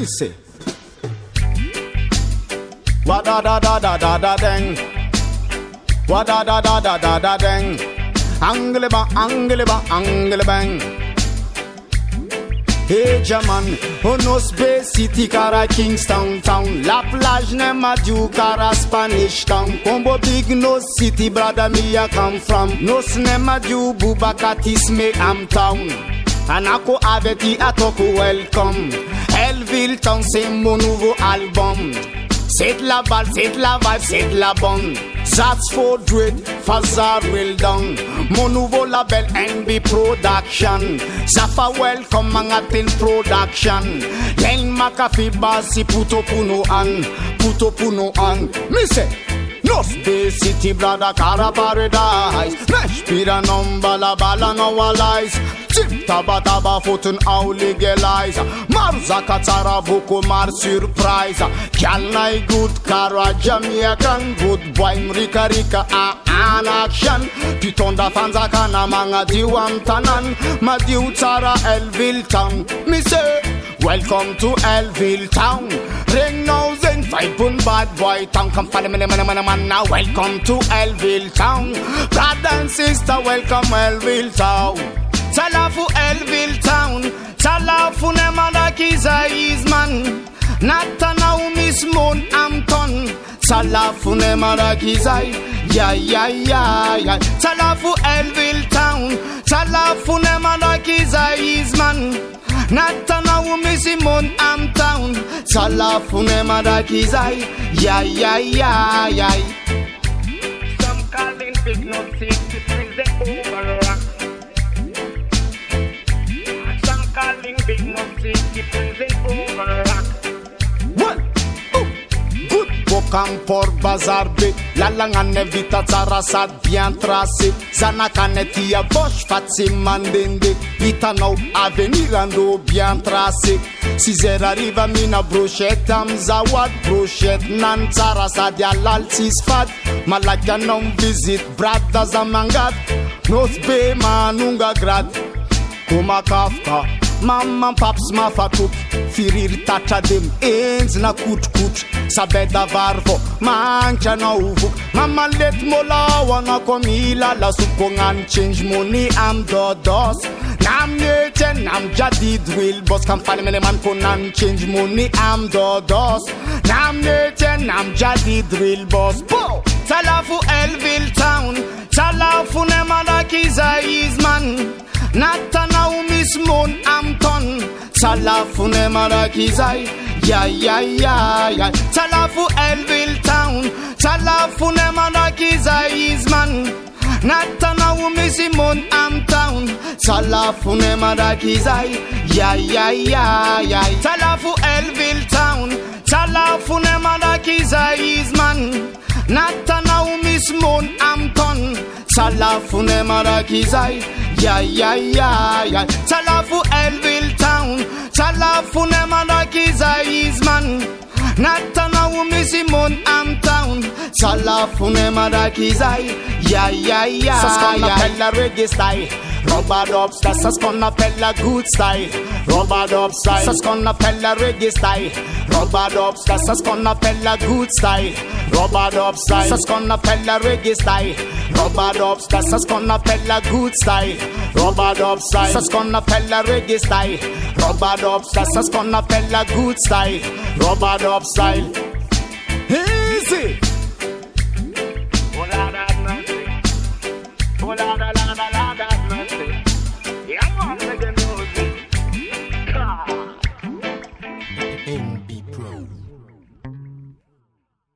Me say, wa da da da da da da deng, wa da da da da da da deng, angle bang. Hey Jaman, Honos Bay City Kara Kingston Town, La Plage Nema Du Kara Spanish Town, Combo Big No City brother me I come from, Nos Nema Du Bubakatis me am town, Anako Aveti Atoko welcome, Elville Town c'est mon nouveau album, c'est la balle, c'est la vibe, c'est la bonne. That's for dread, Fazar well done. Mon nouveau label NB Production. Zafa welcome mangatin production. Len Makafi basi puto puno an. Me say, Nos Bay City brother Kara Paradise. Mesh pira number la bala no lies. Tip taba foten au legalize. Marzaka tara boko mar surprise. Kyalnai good Kara Jamaican good boy Rika an action. Piton da fanzaka na manga diwan tanan. Madiu tara Elville Town. Me say, welcome to Elville Town. Ring nose and fight pun bad boy town. Come follow me man now. Welcome to Elville Town. Brother and sister, welcome Elville Town. Salafu Elville Town, Salafu nemada kiza isman, Natana umismon amton, Salafu nemada kiza, ya. Salafu Elville Town, Salafu nemada kiza isman, Natana umismon amton, Salafu nemada kiza, ya. Some calling big no sick to present over. Big nothing, keep it over. One, good bokam por bazar be. La langane vita tarasat bien tracé. Zanakanetia bosh fatsi mandende. Ita nou avenir ando bien tracé. Si zer arriva mina brochette am zawad brochette nan tarasat ya laltis fat. Malaka non visit brada zamangat. Nos be manunga grad. Kuma kafka. Mamma paps ma fatuk firir tacha dem ends na kut sabeda varvo mancha na uvuk mama let mola wana komila la sukongan change money am dodos nam neten nam jadid will boss kam fale mele man konan change money am dodos nam neten nam jadid will boss po Salafu Elville Town Salafu nemada kiza isman Natana umismon amton Salafu nemada kizai ya Salafu Elville Town Salafu nemada kizai isman Natana umismon amton Salafu nemada kizai ya Salafu Elville Town Salafu nemada kizai isman Natana umismon amton Salafu nemada kizai ya Salafu Elville Town Salafu nemada kiza isman Natana umisimon am town Salafu nemada kiza ya Saskona pella reggae style Rubber dubs, that's Saskona pella good style Rubber dubs style Saskona pella reggae style Rubber dubs, that's Saskona pella good style Rubber dubs style Saskona pella reggae style Rubber dubs, that's Saskona pella good style Rubber dubs style Saskona pella reggae style Rubber dubs, that's Saskona pella good style Rubber dubs style Easy Yeah, man, make them know. NB